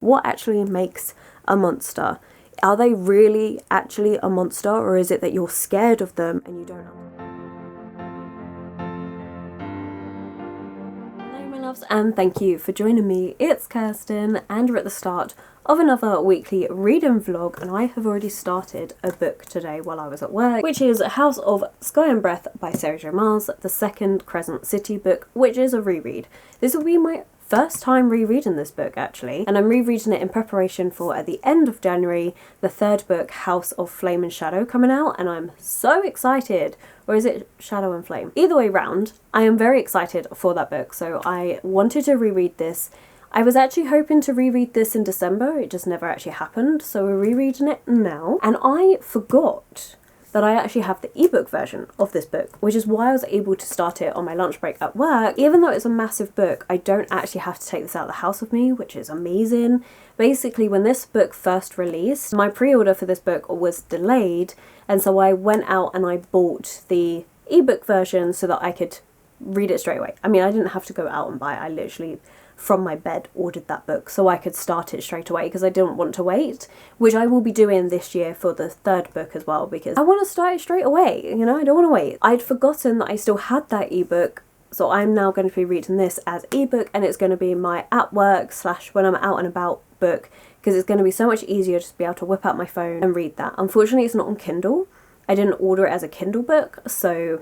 What actually makes a monster? Are they really actually a monster, or is it that you're scared of them and you don't Hello my loves, and thank you for joining me. It's Kirsten and we're at the start of another weekly reading vlog, and I have already started a book today while I was at work, which is House of Sky and Breath by Sarah J Maas, the second Crescent City book, which is a reread. This will be my first time rereading this book actually, and I'm rereading it in preparation for, at the end of January, the third book, House of Flame and Shadow, coming out, and I'm so excited. Or is it Shadow and Flame? Either way round, I am very excited for that book, so I wanted to reread this. I was actually hoping to reread this in December, it just never actually happened, so we're rereading it now. And I forgot that I actually have the ebook version of this book, which is why I was able to start it on my lunch break at work. Even though it's a massive book, I don't actually have to take this out of the house with me, which is amazing. Basically, when this book first released, my pre-order for this book was delayed, and so I went out and I bought the ebook version so that I could read it straight away. I mean, I didn't have to go out and buy it, I literally from my bed ordered that book so I could start it straight away because I didn't want to wait, which I will be doing this year for the third book as well, because I want to start it straight away, you know, I don't want to wait. I'd forgotten that I still had that ebook, so I'm now going to be reading this as ebook, and it's going to be my at work / when I'm out and about book, because it's going to be so much easier just to be able to whip out my phone and read that. Unfortunately, it's not on Kindle. I didn't order it as a Kindle book, so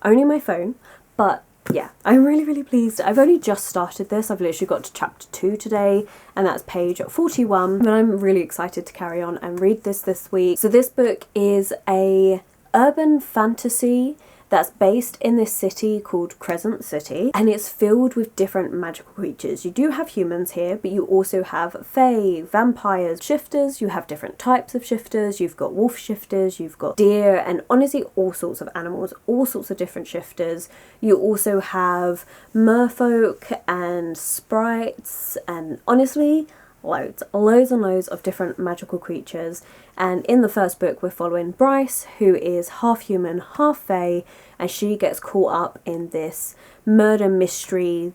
only my phone, but yeah, I'm really pleased. I've only just started this. I've literally got to chapter 2 today, and that's page 41, but I'm really excited to carry on and read this week. So this book is a urban fantasy that's based in this city called Crescent City, and it's filled with different magical creatures. You do have humans here, but you also have fae, vampires, shifters, you have different types of shifters, you've got wolf shifters, you've got deer, and honestly all sorts of animals, all sorts of different shifters. You also have merfolk and sprites, and honestly loads and loads of different magical creatures. And in the first book we're following Bryce, who is half human, half fae, and she gets caught up in this murder mystery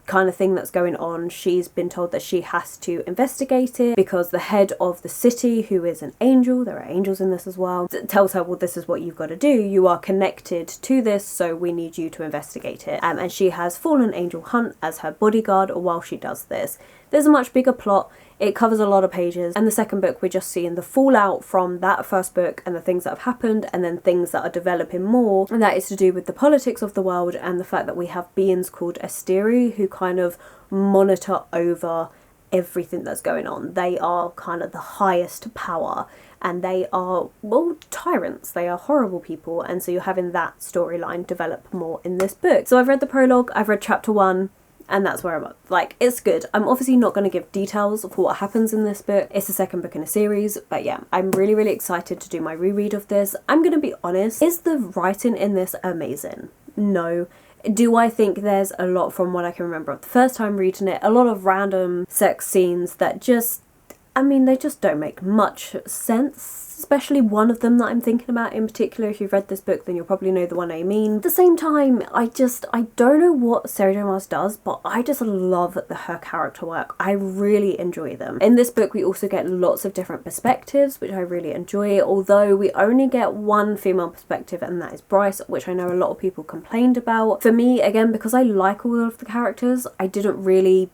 kind of thing that's going on. She's been told that she has to investigate it because the head of the city, who is an angel, there are angels in this as well, tells her, well, this is what you've got to do, you are connected to this, so we need you to investigate it. And she has Fallen Angel Hunt as her bodyguard while she does this. There's a much bigger plot, it covers a lot of pages, and the second book we're just seeing the fallout from that first book and the things that have happened, and then things that are developing more, and that is to do with the politics of the world and the fact that we have beings called Asteri who kind of monitor over everything that's going on. They are kind of the highest power, and they are, well, tyrants. They are horrible people, and so you're having that storyline develop more in this book. So I've read the prologue, I've read chapter 1, and that's where I'm at. Like, it's good. I'm obviously not going to give details of what happens in this book. It's the second book in a series, but yeah, I'm really excited to do my reread of this. I'm going to be honest, is the writing in this amazing? No. Do I think there's a lot, from what I can remember of the first time reading it, a lot of random sex scenes that just, I mean, they just don't make much sense. Especially one of them that I'm thinking about in particular. If you've read this book, then you'll probably know the one I mean. At the same time, I don't know what Sarah J Maas does, but I just love her character work. I really enjoy them. In this book, we also get lots of different perspectives, which I really enjoy, although we only get one female perspective, and that is Bryce, which I know a lot of people complained about. For me, again, because I like all of the characters, I didn't really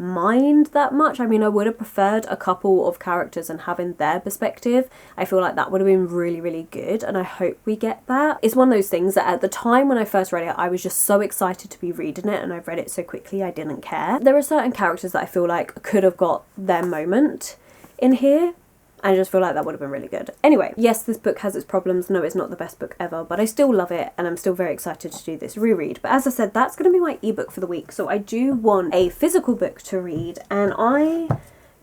mind that much. I mean, I would have preferred a couple of characters and having their perspective. I feel like that would have been really good, and I hope we get that. It's one of those things that at the time when I first read it, I was just so excited to be reading it, and I've read it so quickly I didn't care. There are certain characters that I feel like could have got their moment in here, I just feel like that would have been really good. Anyway, yes, this book has its problems. No, it's not the best book ever, but I still love it, and I'm still very excited to do this reread. But as I said, that's going to be my ebook for the week. So I do want a physical book to read, and I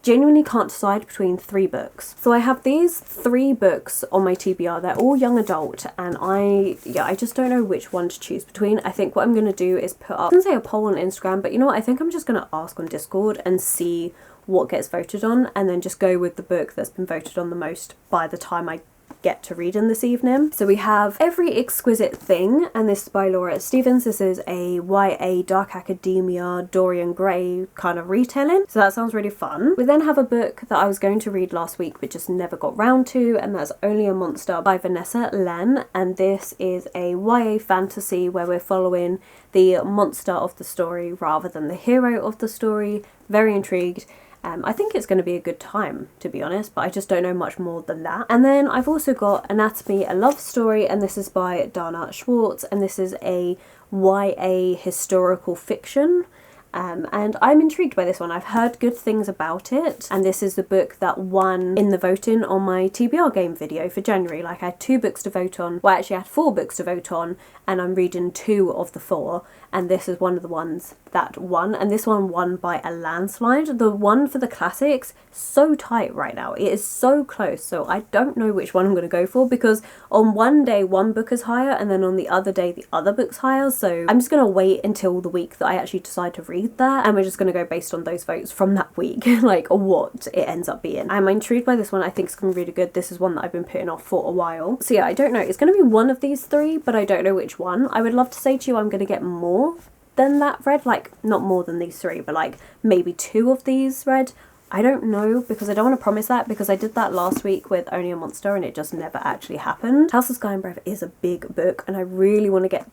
genuinely can't decide between 3 books. So I have these 3 books on my TBR. They're all young adult, and I just don't know which one to choose between. I think what I'm going to do is put up, I was going to say a poll on Instagram, but you know what? I think I'm just going to ask on Discord and see what gets voted on, and then just go with the book that's been voted on the most by the time I get to reading this evening. So we have Every Exquisite Thing, and this is by Laura Stevens. This is a YA dark academia Dorian Gray kind of retelling, so that sounds really fun. We then have a book that I was going to read last week but just never got round to, and that's Only a Monster by Vanessa Len, and this is a YA fantasy where we're following the monster of the story rather than the hero of the story. Very intrigued. I think it's going to be a good time, to be honest, but I just don't know much more than that. And then I've also got Anatomy, a Love Story, and this is by Dana Schwartz, and this is a YA historical fiction. And I'm intrigued by this one. I've heard good things about it, and this is the book that won in the voting on my TBR game video for January. Like, I had 2 books to vote on. Well, actually I had 4 books to vote on, and I'm reading 2 of the 4, and this is one of the ones that won, and this one won by a landslide. The one for the classics, so tight right now. It is so close, so I don't know which one I'm going to go for, because on one day one book is higher, and then on the other day the other book's higher, so I'm just going to wait until the week that I actually decide to read that, and we're just going to go based on those votes from that week, like what it ends up being. I'm intrigued by this one. I think it's going to be really good. This is one that I've been putting off for a while. So yeah, I don't know. It's going to be one of these 3, but I don't know which one. I would love to say to you I'm going to get more than that read, like not more than these 3, but like maybe 2 of these read. I don't know, because I don't want to promise that, because I did that last week with Only a Monster and it just never actually happened. House of Sky and Breath is a big book, and I really want to get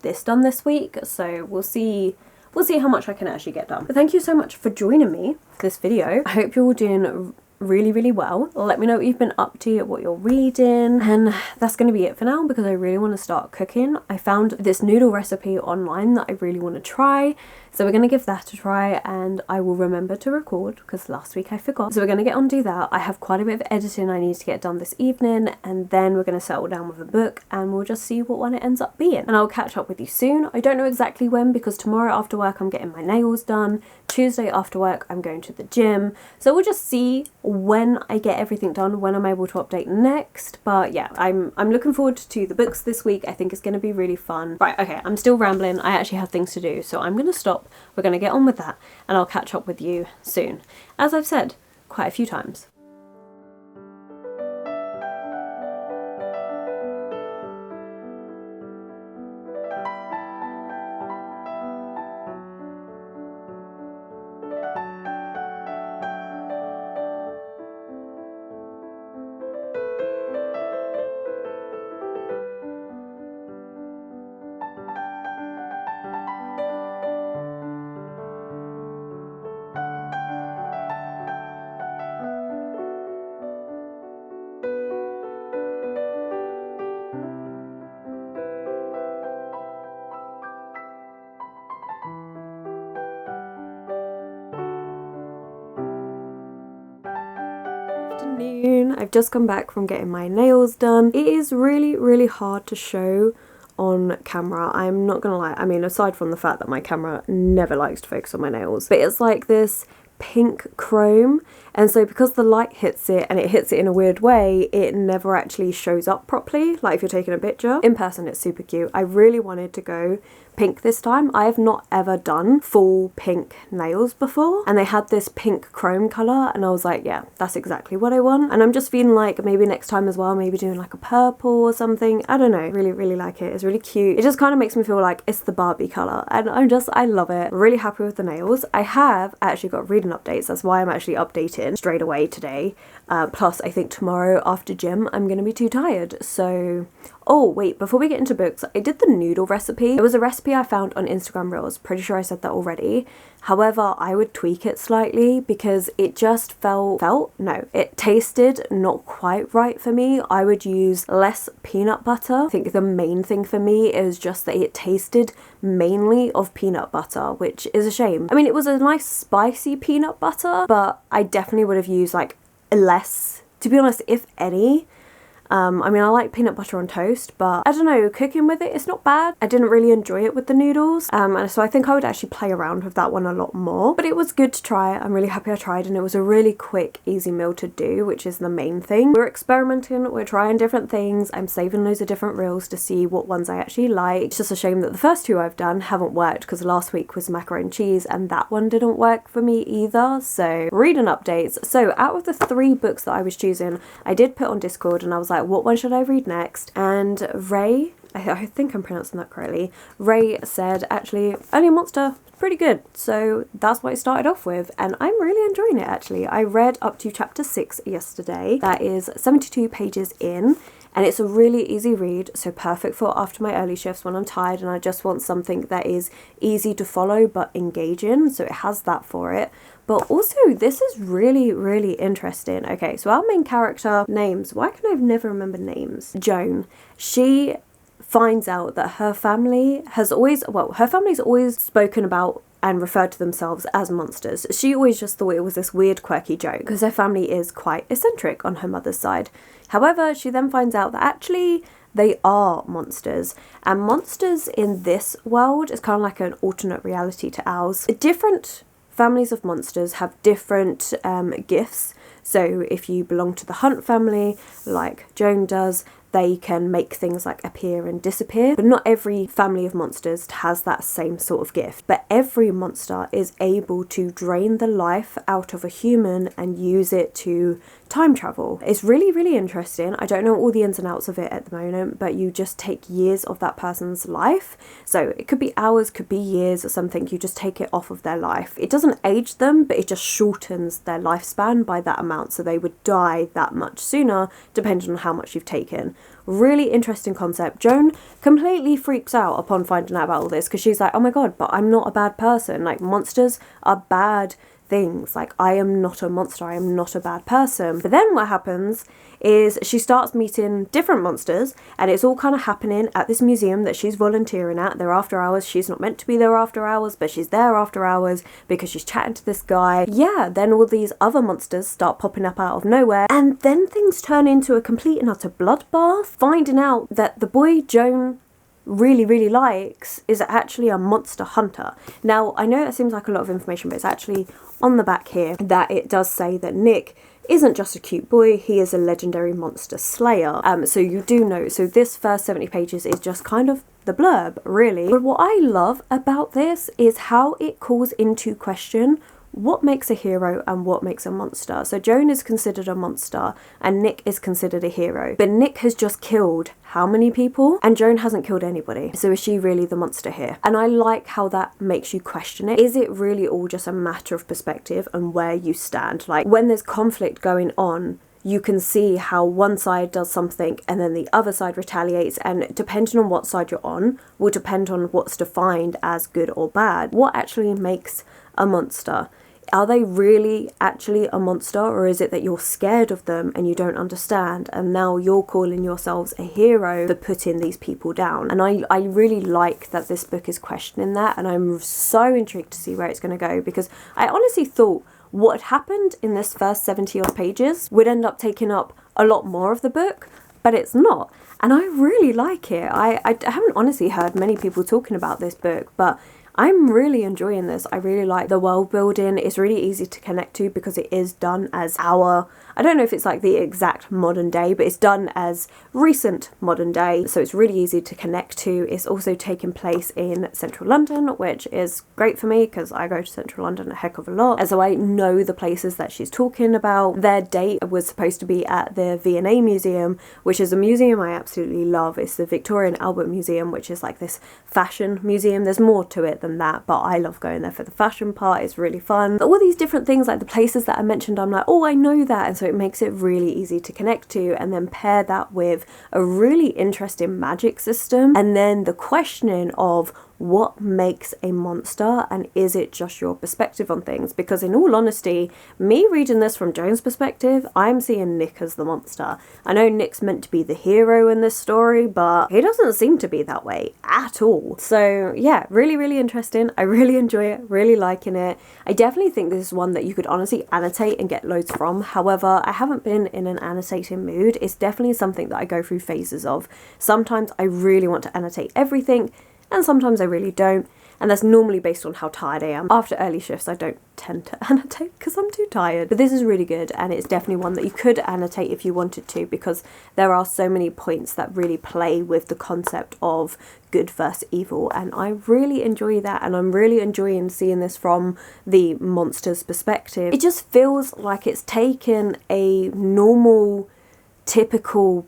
this done this week, so we'll see how much I can actually get done. But thank you so much for joining me for this video. I hope you're all doing really well. Let me know what you've been up to, what you're reading, and that's going to be it for now, because I really want to start cooking. I found this noodle recipe online that I really want to try, so we're going to give that a try, and I will remember to record because last week I forgot. So we're going to get on do that. I have quite a bit of editing I need to get done this evening, and then we're going to settle down with a book and we'll just see what one it ends up being. And I'll catch up with you soon. I don't know exactly when, because tomorrow after work I'm getting my nails done. Tuesday after work I'm going to the gym. So we'll just see when I get everything done, when I'm able to update next. But yeah, I'm looking forward to the books this week. I think it's going to be really fun. Right, okay, I'm still rambling. I actually have things to do, so I'm going to stop. We're going to get on with that, and I'll catch up with you soon. As I've said quite a few times. I've just come back from getting my nails done. It is really hard to show on camera, I'm not gonna lie. I mean, aside from the fact that my camera never likes to focus on my nails, but it's like this pink chrome, and so because the light hits it and it hits it in a weird way, it never actually shows up properly, like if you're taking a picture. In person it's super cute. I really wanted to go pink this time. I have not ever done full pink nails before, and they had this pink chrome colour, and I was like, yeah, that's exactly what I want. And I'm just feeling like maybe next time as well, maybe doing like a purple or something. I don't know, really like it. It's really cute. It just kind of makes me feel like it's the Barbie colour, and I love it. Really happy with the nails. I have actually got reading updates. That's why I'm actually updating straight away today. Plus I think tomorrow after gym I'm gonna be too tired, so... Oh wait, before we get into books, I did the noodle recipe. It was a recipe I found on Instagram Reels. Pretty sure I said that already. However, I would tweak it slightly because it just it tasted not quite right for me. I would use less peanut butter. I think the main thing for me is just that it tasted mainly of peanut butter, which is a shame. I mean, it was a nice spicy peanut butter, but I definitely would have used like less, to be honest, if any. I mean, I like peanut butter on toast, but I don't know, cooking with it, it's not bad. I didn't really enjoy it with the noodles, and so I think I would actually play around with that one a lot more. But it was good to try. I'm really happy I tried, and it was a really quick, easy meal to do, which is the main thing. We're experimenting, we're trying different things. I'm saving loads of different reels to see what ones I actually like. It's just a shame that the first two I've done haven't worked, because last week was macaroni and cheese, and that one didn't work for me either. So, reading updates. So, out of the 3 books that I was choosing, I did put on Discord, and I was like, like, what one should I read next? And Ray, I think I'm pronouncing that correctly, Ray said, actually, Only a Monster, pretty good. So that's what I started off with, and I'm really enjoying it actually. I read up to chapter 6 yesterday. That is 72 pages in. And it's a really easy read, so perfect for after my early shifts when I'm tired and I just want something that is easy to follow but engaging. So it has that for it. But also, this is really, really interesting. Okay, so our main character, names. Why can I never remember names? Joan. She finds out that her family has always, well, her family's always spoken about and referred to themselves as monsters. She always just thought it was this weird, quirky joke because her family is quite eccentric on her mother's side. However, she then finds out that actually they are monsters, and monsters in this world is kind of like an alternate reality to ours. Different families of monsters have different gifts. So if you belong to the Hunt family, like Joan does, they can make things like appear and disappear. But not every family of monsters has that same sort of gift. But every monster is able to drain the life out of a human and use it to time travel. It's really, really interesting. I don't know all the ins and outs of it at the moment, but you just take years of that person's life. So it could be hours, could be years or something. You just take it off of their life. It doesn't age them, but it just shortens their lifespan by that amount. So they would die that much sooner, depending on how much you've taken. Really interesting concept. Joan completely freaks out upon finding out about all this because she's like, oh my god, but I'm not a bad person. Like, monsters are bad things. Like, I am not a monster. I am not a bad person. But then what happens is she starts meeting different monsters, and it's all kind of happening at this museum that she's volunteering at. They're after hours. She's not meant to be there after hours, but she's there after hours because she's chatting to this guy. Yeah, then all these other monsters start popping up out of nowhere, and then things turn into a complete and utter bloodbath, finding out that the boy Joan really, really likes is actually a monster hunter. Now, I know that seems like a lot of information, but it's actually on the back here that it does say that Nick isn't just a cute boy, he is a legendary monster slayer. So you do know, so this first 70 pages is just kind of the blurb, really. But what I love about this is how it calls into question what makes a hero and what makes a monster. So Joan is considered a monster and Nick is considered a hero. But Nick has just killed how many people? And Joan hasn't killed anybody. So is she really the monster here? And I like how that makes you question it. Is it really all just a matter of perspective and where you stand? Like, when there's conflict going on, you can see how one side does something and then the other side retaliates, and depending on what side you're on will depend on what's defined as good or bad. What actually makes a monster? Are they really actually a monster, or is it that you're scared of them and you don't understand, and now you're calling yourselves a hero for putting these people down? And I really like that this book is questioning that, and I'm so intrigued to see where it's going to go, because I honestly thought what had happened in this first 70 odd pages would end up taking up a lot more of the book, but it's not. And I really like it. I haven't honestly heard many people talking about this book, but I'm really enjoying this. I really like the world building. It's really easy to connect to because it is done as our, I don't know if it's like the exact modern day, but it's done as recent modern day. So it's really easy to connect to. It's also taking place in central London, which is great for me because I go to central London a heck of a lot. And so I know the places that she's talking about. Their date was supposed to be at the V&A Museum, which is a museum I absolutely love. It's the Victoria and Albert Museum, which is like this fashion museum. There's more to it than that, but I love going there for the fashion part. It's really fun. All these different things, like the places that I mentioned, I'm like, oh, I know that. And so it makes it really easy to connect to, and then pair that with a really interesting magic system, and then the questioning of what makes a monster, and is it just your perspective on things? Because in all honesty, me reading this from Joan's perspective, I'm seeing Nick as the monster. I know Nick's meant to be the hero in this story, but he doesn't seem to be that way at all. So yeah, really, really interesting. I really enjoy it, really liking it. I definitely think this is one that you could honestly annotate and get loads from. However, I haven't been in an annotating mood. It's definitely something that I go through phases of. Sometimes I really want to annotate everything, and sometimes I really don't, and that's normally based on how tired I am. After early shifts, I don't tend to annotate because I'm too tired. But this is really good, and it's definitely one that you could annotate if you wanted to, because there are so many points that really play with the concept of good versus evil, and I really enjoy that, and I'm really enjoying seeing this from the monster's perspective. It just feels like it's taken a normal, typical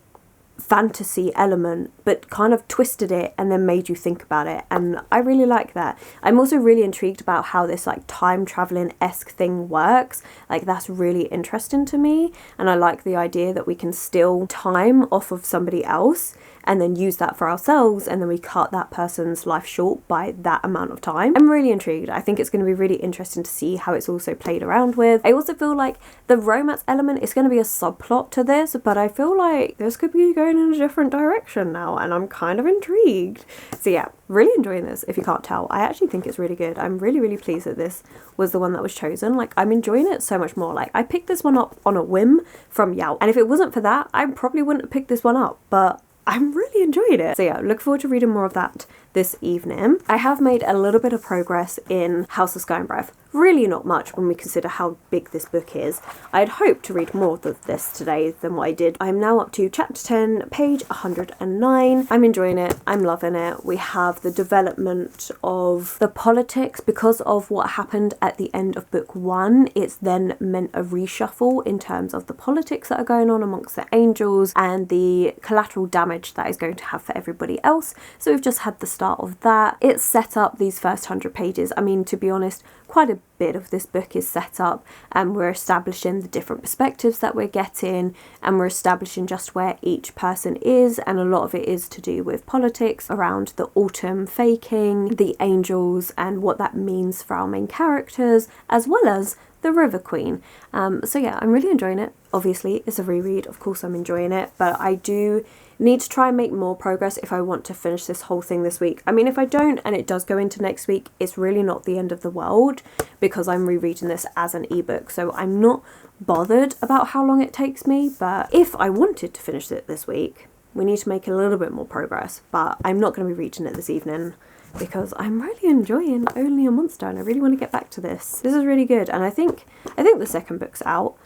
fantasy element, but kind of twisted it and then made you think about it, and I really like that. I'm also really intrigued about how this like time traveling-esque thing works. Like, that's really interesting to me, and I like the idea that we can steal time off of somebody else and then use that for ourselves, and then we cut that person's life short by that amount of time. I'm really intrigued. I think it's going to be really interesting to see how it's also played around with. I also feel like the romance element is going to be a subplot to this, but I feel like this could be going in a different direction now, and I'm kind of intrigued. So yeah, really enjoying this, if you can't tell. I actually think it's really good. I'm really, really pleased that this was the one that was chosen. Like, I'm enjoying it so much more. Like, I picked this one up on a whim from Yout, and if it wasn't for that, I probably wouldn't have picked this one up, but I'm really enjoying it. So yeah, look forward to reading more of that this evening. I have made a little bit of progress in House of Sky and Breath. Really not much when we consider how big this book is. I had hoped to read more of this today than what I did. I'm now up to chapter 10, page 109. I'm enjoying it. I'm loving it. We have the development of the politics because of what happened at the end of book 1. It's then meant a reshuffle in terms of the politics that are going on amongst the angels and the collateral damage that is going to have for everybody else. So we've just had the start of that. It's set up these first 100 pages. I mean, to be honest, quite a bit of this book is set up, and we're establishing the different perspectives that we're getting, and we're establishing just where each person is, and a lot of it is to do with politics around the autumn faking, the angels, and what that means for our main characters, as well as the River Queen. So yeah, I'm really enjoying it. Obviously, it's a reread, of course I'm enjoying it, but I do need to try and make more progress if I want to finish this whole thing this week. I mean, if I don't and it does go into next week, it's really not the end of the world because I'm rereading this as an ebook, so I'm not bothered about how long it takes me. But if I wanted to finish it this week, we need to make a little bit more progress, but I'm not going to be reading it this evening because I'm really enjoying Only a Monster and I really want to get back to this. This is really good, and I think the second book's out.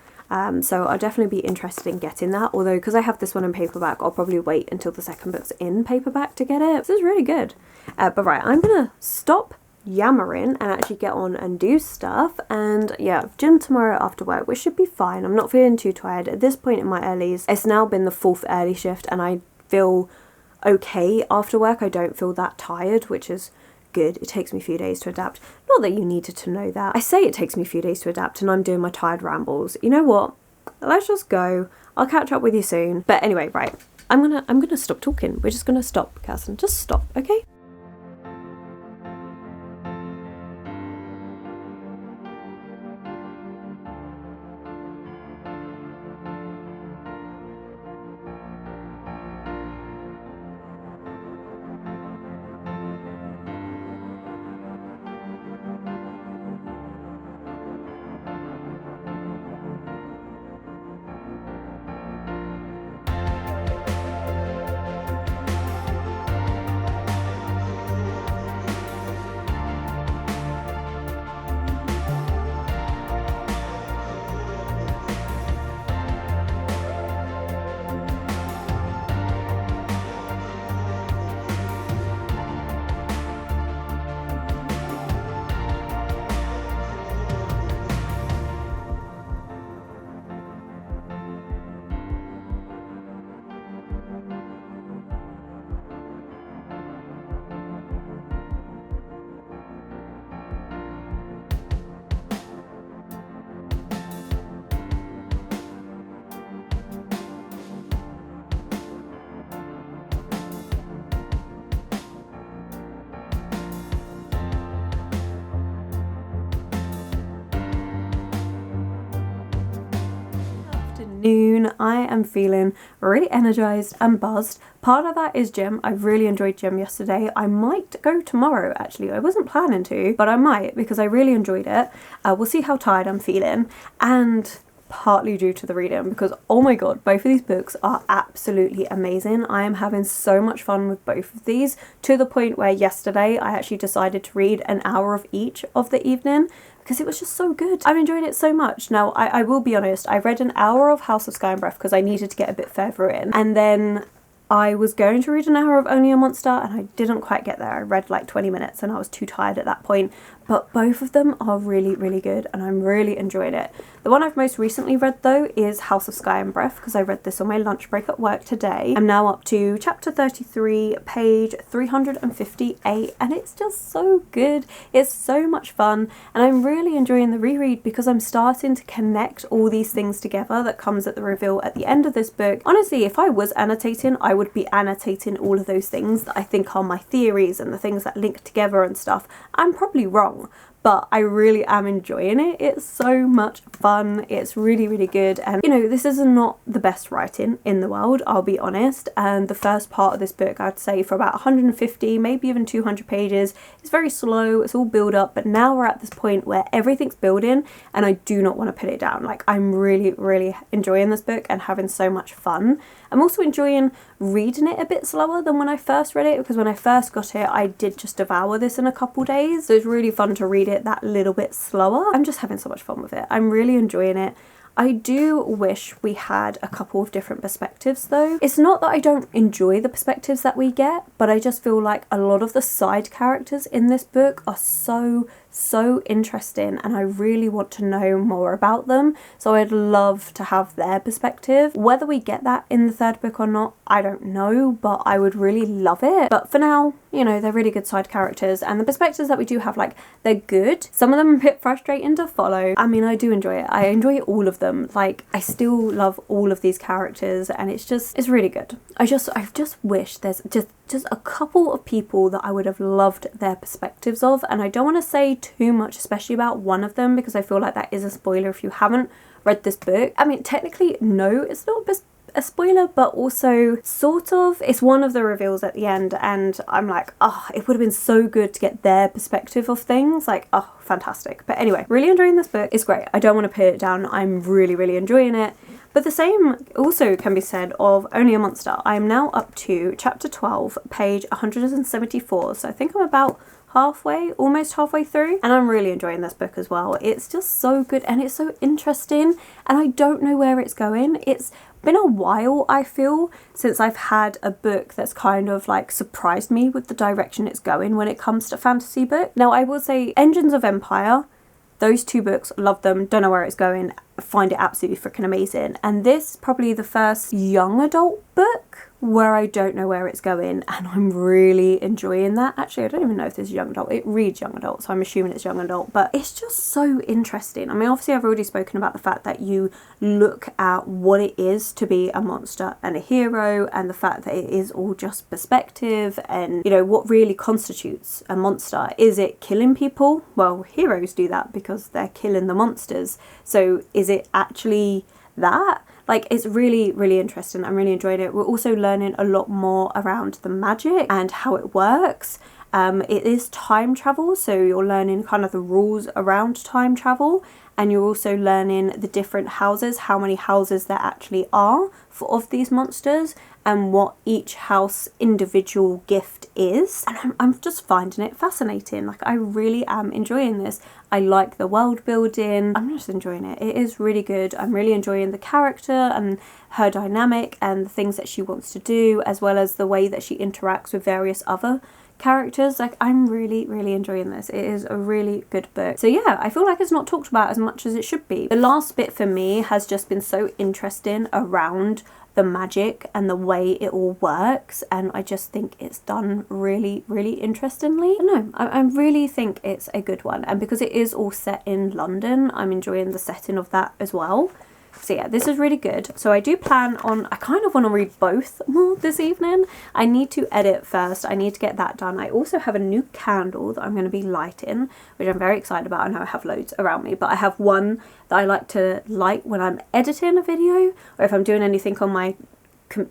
So I'll definitely be interested in getting that, although because I have this one in paperback, I'll probably wait until the second book's in paperback to get it. This is really good. But right, I'm gonna stop yammering and actually get on and do stuff, and yeah, gym tomorrow after work, which should be fine. I'm not feeling too tired at this point in my earlies. It's now been the 4th early shift and I feel okay after work. I don't feel that tired, which is good. It takes me a few days to adapt. Not that you needed to know that. I say it takes me a few days to adapt and I'm doing my tired rambles. You know what? Let's just go. I'll catch up with you soon. But anyway, right. I'm gonna stop talking. We're just gonna stop, Kirsten. Just stop, okay? Noon. I am feeling really energized and buzzed. Part of that is gym. I really enjoyed gym yesterday. I might go tomorrow actually. I wasn't planning to, but I might because I really enjoyed it. We'll see how tired I'm feeling, and partly due to the reading because oh my god, both of these books are absolutely amazing. I am having so much fun with both of these, to the point where yesterday I actually decided to read an hour of each of the evening because it was just so good. I'm enjoying it so much. Now, I will be honest, I read an hour of House of Sky and Breath because I needed to get a bit further in, and then I was going to read an hour of Only a Monster and I didn't quite get there. I read like 20 minutes and I was too tired at that point. but both of them are really, really good and I'm really enjoying it. The one I've most recently read though is House of Sky and Breath, because I read this on my lunch break at work today. I'm now up to chapter 33, page 358, and it's just so good. It's so much fun and I'm really enjoying the reread because I'm starting to connect all these things together that comes at the reveal at the end of this book. Honestly, if I was annotating, I would be annotating all of those things that I think are my theories and the things that link together and stuff. I'm probably wrong, but I really am enjoying it. It's so much fun. It's really, really good. And you know, this is not the best writing in the world, I'll be honest. And the first part of this book, I'd say for about 150, maybe even 200 pages, it's very slow. It's all build up. But now we're at this point where everything's building and I do not want to put it down. Like, I'm really, really enjoying this book and having so much fun. I'm also enjoying reading it a bit slower than when I first read it, because when I first got it, I did just devour this in a couple days. So it's really fun to read it that little bit slower. I'm just having so much fun with it. I'm really enjoying it. I do wish we had a couple of different perspectives though. It's not that I don't enjoy the perspectives that we get, but I just feel like a lot of the side characters in this book are so interesting and I really want to know more about them. So I'd love to have their perspective. Whether we get that in the third book or not, I don't know, but I would really love it. But for now, you know, they're really good side characters and the perspectives that we do have, like, they're good. Some of them are a bit frustrating to follow. I mean, I do enjoy it. I enjoy all of them. Like, I still love all of these characters and it's really good. I just wish there's just a couple of people that I would have loved their perspectives of, and I don't want to say too much, especially about one of them, because I feel like that is a spoiler if you haven't read this book. I mean, technically, no, it's not a spoiler, but also sort of. It's one of the reveals at the end and I'm like, oh, it would have been so good to get their perspective of things. Like, oh, fantastic. But anyway, really enjoying this book. It's great. I don't want to put it down. I'm really, really enjoying it. But the same also can be said of Only a Monster. I am now up to chapter 12, page 174. So I think I'm about almost halfway through, and I'm really enjoying this book as well. It's just so good and it's so interesting and I don't know where it's going. It's been a while, I feel, since I've had a book that's kind of like surprised me with the direction it's going when it comes to fantasy book. Now I will say Engines of Empire, those two books, love them, don't know where it's going, find it absolutely freaking amazing. And this probably the first young adult book where I don't know where it's going and I'm really enjoying that. Actually, I don't even know if this is young adult. It reads young adult, so I'm assuming it's young adult, but it's just so interesting. I mean, obviously I've already spoken about the fact that you look at what it is to be a monster and a hero and the fact that it is all just perspective and, you know, what really constitutes a monster. Is it killing people? Well, heroes do that because they're killing the monsters. So is it actually that? Like, it's really, really interesting. I'm really enjoying it. We're also learning a lot more around the magic and how it works. It is time travel, so you're learning kind of the rules around time travel, and you're also learning the different houses, how many houses there actually are of these monsters, and what each house individual gift is. And I'm just finding it fascinating. Like, I really am enjoying this. I like the world building. I'm just enjoying it. It is really good. I'm really enjoying the character and her dynamic and the things that she wants to do, as well as the way that she interacts with various other characters. Like, I'm really, really enjoying this. It is a really good book. So yeah, I feel like it's not talked about as much as it should be. The last bit for me has just been so interesting around the magic and the way it all works, and I just think it's done really, really interestingly. No, I really think it's a good one, and because it is all set in London, I'm enjoying the setting of that as well. So yeah, this is really good. So I do plan on, I kind of want to read both more this evening. I need to edit first. I need to get that done. I also have a new candle that I'm going to be lighting, which I'm very excited about. I know I have loads around me, but I have one that I like to light when I'm editing a video, or if I'm doing anything on my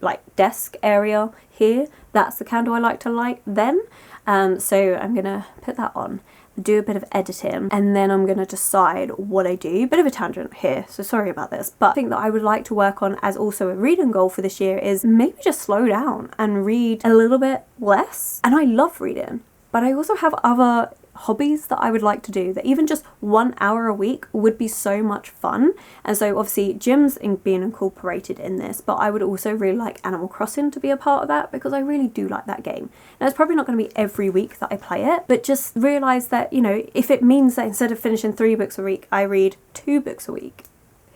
like desk area here. That's the candle I like to light then. So I'm going to put that on, do a bit of editing, and then I'm going to decide what I do. Bit of a tangent here, so sorry about this, but I think that I would like to work on as also a reading goal for this year is maybe just slow down and read a little bit less. And I love reading, but I also have other hobbies that I would like to do, that even just 1 hour a week would be so much fun. And so obviously gyms being incorporated in this, but I would also really like Animal Crossing to be a part of that, because I really do like that game. Now it's probably not going to be every week that I play it, but just realise that, you know, if it means that instead of finishing 3 books a week, I read 2 books a week,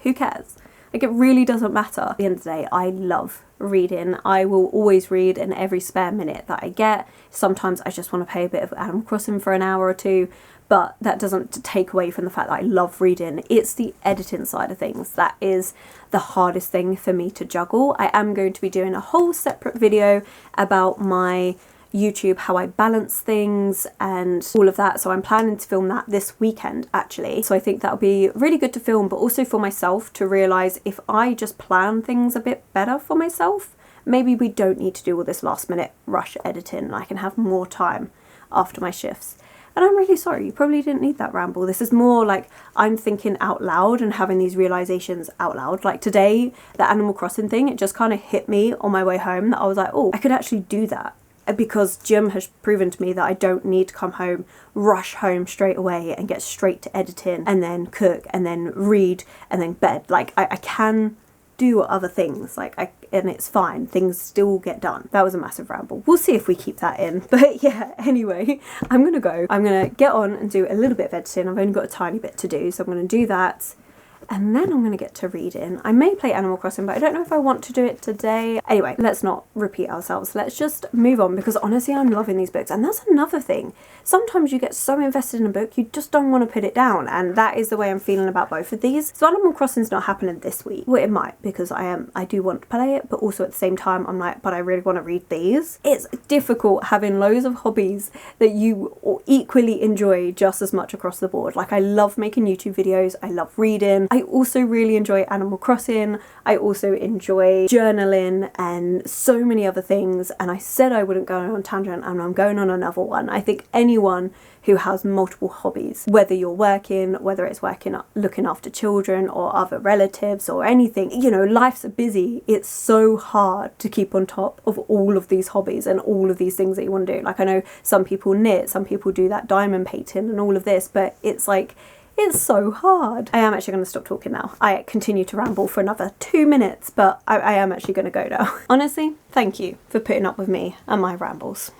who cares? Like, it really doesn't matter. At the end of the day, I love reading. I will always read in every spare minute that I get. Sometimes I just want to play a bit of Animal Crossing for an hour or two, but that doesn't take away from the fact that I love reading. It's the editing side of things that is the hardest thing for me to juggle. I am going to be doing a whole separate video about my YouTube, how I balance things and all of that. So I'm planning to film that this weekend actually. So I think that'll be really good to film, but also for myself to realise if I just plan things a bit better for myself, maybe we don't need to do all this last minute rush editing and I can have more time after my shifts. And I'm really sorry, you probably didn't need that ramble. This is more like I'm thinking out loud and having these realizations out loud. Like today, the Animal Crossing thing, it just kind of hit me on my way home that I was like, oh, I could actually do that. Because gym has proven to me that I don't need to come home, rush home straight away and get straight to editing and then cook and then read and then bed. Like I can do other things, and it's fine, things still get done. That was a massive ramble. We'll see if we keep that in. But yeah, anyway, I'm gonna go. I'm gonna get on and do a little bit of editing. I've only got a tiny bit to do, so I'm gonna do that. And then I'm going to get to reading. I may play Animal Crossing, but I don't know if I want to do it today. Anyway, let's not repeat ourselves. Let's just move on, because honestly, I'm loving these books. And that's another thing. Sometimes you get so invested in a book, you just don't want to put it down. And that is the way I'm feeling about both of these. So Animal Crossing's not happening this week. Well, it might, because I do want to play it, but also at the same time, I'm like, but I really want to read these. It's difficult having loads of hobbies that you equally enjoy just as much across the board. Like, I love making YouTube videos. I love reading. I also really enjoy Animal Crossing. I also enjoy journaling and so many other things. And I said I wouldn't go on a tangent, and I'm going on another one. I think anyone who has multiple hobbies, whether you're working, whether it's working, looking after children or other relatives or anything, you know, life's busy. It's so hard to keep on top of all of these hobbies and all of these things that you want to do. Like, I know some people knit, some people do that diamond painting and all of this, but it's like, it's so hard. I am actually going to stop talking now. I continue to ramble for another 2 minutes, but I am actually going to go now. Honestly, thank you for putting up with me and my rambles.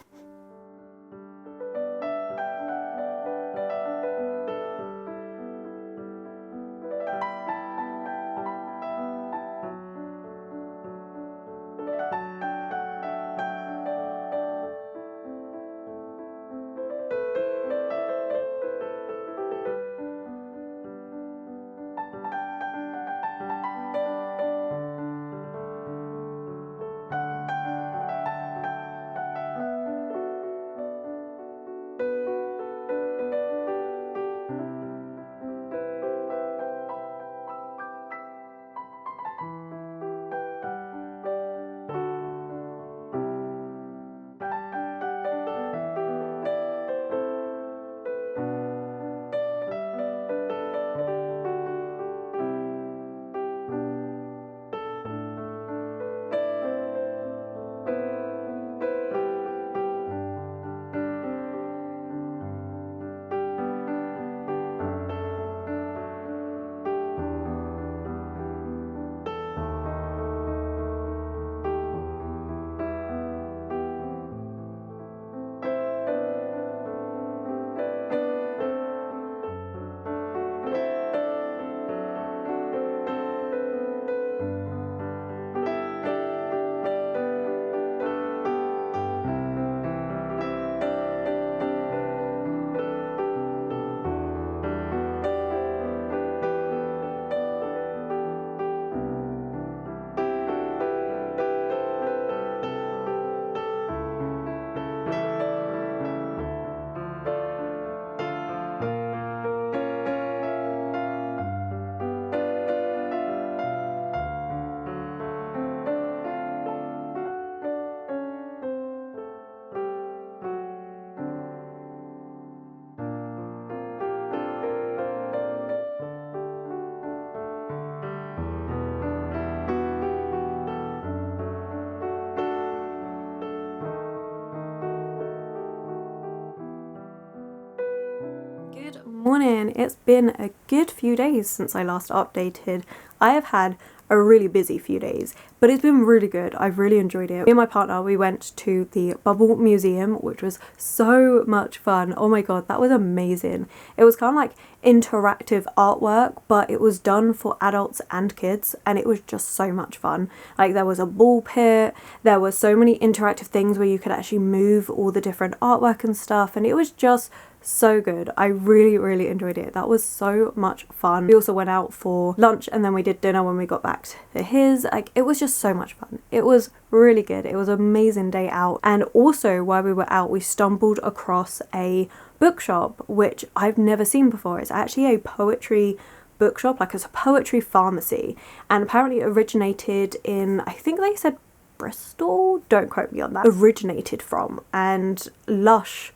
morning. It's been a good few days since I last updated. I have had a really busy few days, but it's been really good. I've really enjoyed it. Me and my partner, we went to the Bubble Museum, which was so much fun. Oh my god, that was amazing. It was kind of like interactive artwork, but it was done for adults and kids, and it was just so much fun. Like, there was a ball pit, there were so many interactive things where you could actually move all the different artwork and stuff, and it was just so good. I really enjoyed it. That was so much fun. We also went out for lunch, and then we did dinner when we got back to his. Like, it was just so much fun. It was really good. It was an amazing day out. And also, while we were out, we stumbled across a bookshop which I've never seen before. It's actually a poetry bookshop, like it's a poetry pharmacy, and apparently it originated in, I think they said Bristol, don't quote me on that, originated from, and Lush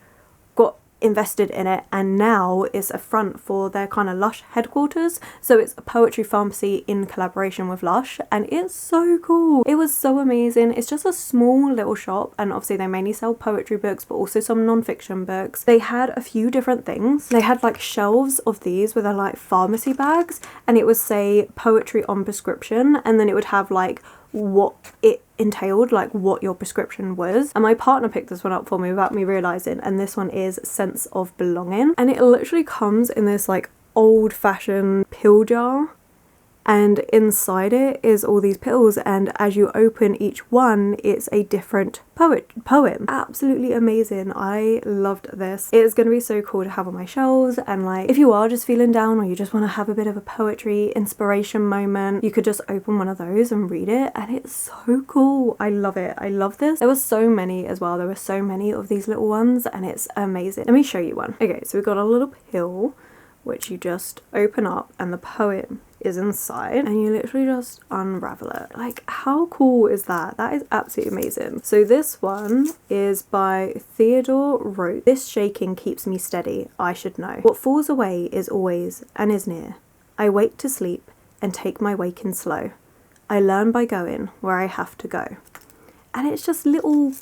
got invested in it, and now it's a front for their kind of Lush headquarters. So it's a poetry pharmacy in collaboration with Lush, and it's so cool. It was so amazing. It's just a small little shop, and obviously they mainly sell poetry books, but also some non-fiction books. They had a few different things. They had like shelves of these where they're like pharmacy bags, and it would say poetry on prescription, and then it would have like what it entailed, like what your prescription was. And my partner picked this one up for me without me realizing, and this one is Sense of Belonging, and it literally comes in this like old-fashioned pill jar, and inside it is all these pills, and as you open each one, it's a different poem. Absolutely amazing. I loved this. It's going to be so cool to have on my shelves, and like if you are just feeling down or you just want to have a bit of a poetry inspiration moment, you could just open one of those and read it, and it's so cool. I love it. I love this. There were so many as well. There were so many of these little ones, and it's amazing. Let me show you one. Okay, so we've got a little pill which you just open up, and the poem is inside, and you literally just unravel it. Like, how cool is that? That is absolutely amazing. So this one is by Theodore Roth. This shaking keeps me steady, I should know. What falls away is always and is near. I wake to sleep and take my waking slow. I learn by going where I have to go. And it's just little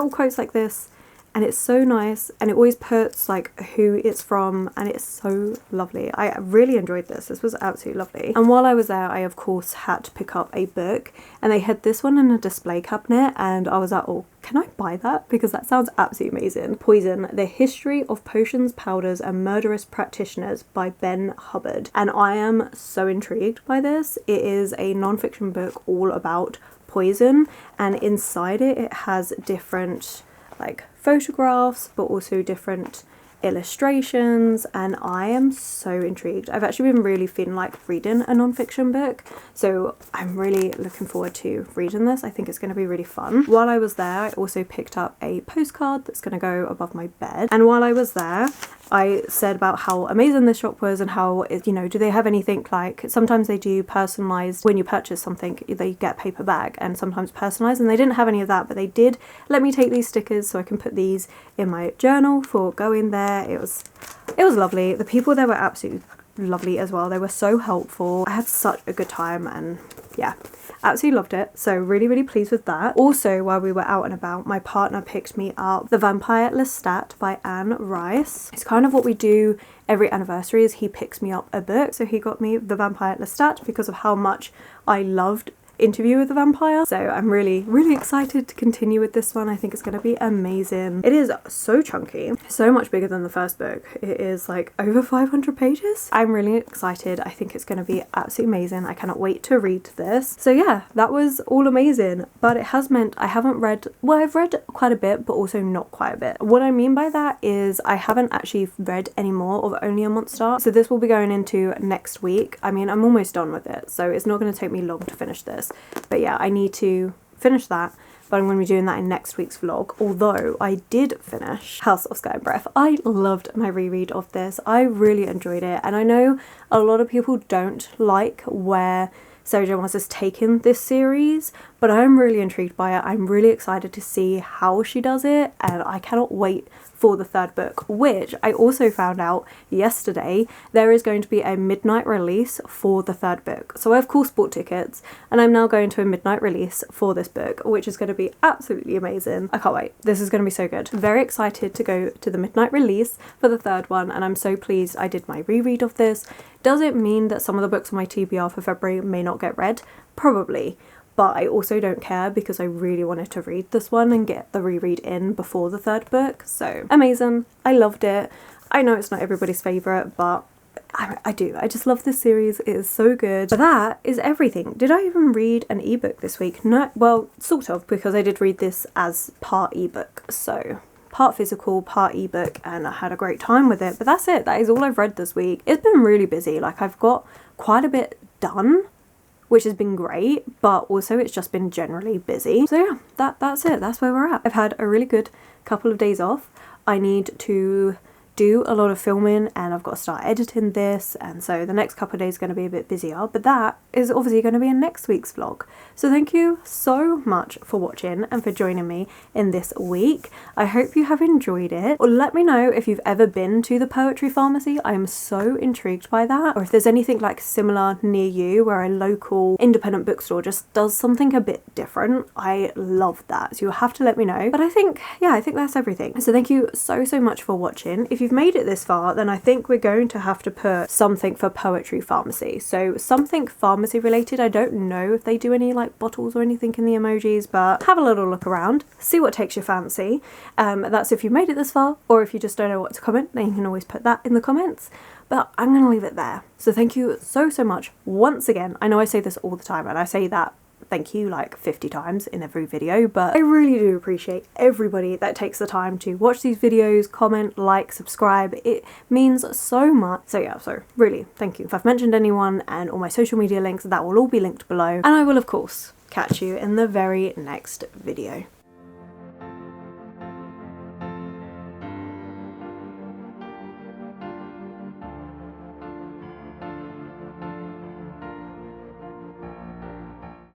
quotes like this, and it's so nice, and it always puts like who it's from, and it's so lovely. I really enjoyed this. This was absolutely lovely. And while I was there, I of course had to pick up a book, and they had this one in a display cabinet, and I was like, oh, can I buy that? Because that sounds absolutely amazing. Poison, The History of Potions, Powders and Murderous Practitioners by Ben Hubbard. And I am so intrigued by this. It is a non-fiction book all about poison, and inside it has different like photographs, but also different illustrations, and I am so intrigued. I've actually been really feeling like reading a non-fiction book, so I'm really looking forward to reading this. I think it's going to be really fun. While I was there, I also picked up a postcard that's going to go above my bed, and while I was there, I said about how amazing this shop was, and how, you know, do they have anything like, sometimes they do personalised, when you purchase something they get a paper bag, and sometimes personalised, and they didn't have any of that, but they did let me take these stickers so I can put these in my journal for going there. It was lovely. The people there were absolutely lovely as well. They were so helpful. I had such a good time, and yeah, absolutely loved it. So really pleased with that. Also, while we were out and about, my partner picked me up The Vampire Lestat by Anne Rice. It's kind of what we do every anniversary, is he picks me up a book. So he got me The Vampire Lestat because of how much I loved Interview with the Vampire. So I'm really excited to continue with this one. I think it's going to be amazing. It is so chunky, so much bigger than the first book. It is like over 500 pages. I'm really excited. I think it's going to be absolutely amazing. I cannot wait to read this. So yeah, that was all amazing, but it has meant I haven't read, well, I've read quite a bit, but also not quite a bit. What I mean by that is I haven't actually read any more of Only a Monster, so this will be going into next week. I mean, I'm almost done with it, so it's not going to take me long to finish this. But yeah, I need to finish that, but I'm going to be doing that in next week's vlog. Although I did finish House of Sky and Breath. I loved my reread of this. I really enjoyed it, and I know a lot of people don't like where Sarah J. Maas has taken this series, but I'm really intrigued by it. I'm really excited to see how she does it, and I cannot wait for the third book, which I also found out yesterday there is going to be a midnight release for the third book. So I of course bought tickets and I'm now going to a midnight release for this book, which is going to be absolutely amazing. I can't wait. This is going to be so good. Very excited to go to the midnight release for the third one, and I'm so pleased I did my reread of this. Does it mean that some of the books on my TBR for February may not get read? Probably. But I also don't care because I really wanted to read this one and get the reread in before the third book. So amazing. I loved it. I know it's not everybody's favourite, but I do. I just love this series. It is so good. But that is everything. Did I even read an ebook this week? No, well, sort of, because I did read this as part ebook. So part physical, part ebook, and I had a great time with it. But that's it. That is all I've read this week. It's been really busy. Like, I've got quite a bit done, which has been great, but also it's just been generally busy. So yeah, that's it. That's where we're at. I've had a really good couple of days off. I need to do a lot of filming and I've got to start editing this, and so the next couple of days are going to be a bit busier, but that is obviously going to be in next week's vlog. So thank you so much for watching and for joining me in this week. I hope you have enjoyed it. Or let me know if you've ever been to the poetry pharmacy. I am so intrigued by that, or if there's anything like similar near you where a local independent bookstore just does something a bit different. I love that, so you'll have to let me know. But I think, yeah, I think that's everything. So thank you so much for watching. If you've made it this far, then I think we're going to have to put something for poetry pharmacy. So something pharmacy related. I don't know if they do any like bottles or anything in the emojis, but have a little look around, see what takes your fancy. That's if you've made it this far, or if you just don't know what to comment, then you can always put that in the comments. But I'm going to leave it there. So thank you so much once again. I know I say this all the time, and I say that thank you like 50 times in every video, but I really do appreciate everybody that takes the time to watch these videos, comment, like, subscribe. It means so much. So yeah, so really thank you. If I've mentioned anyone and all my social media links, that will all be linked below, and I will of course catch you in the very next video.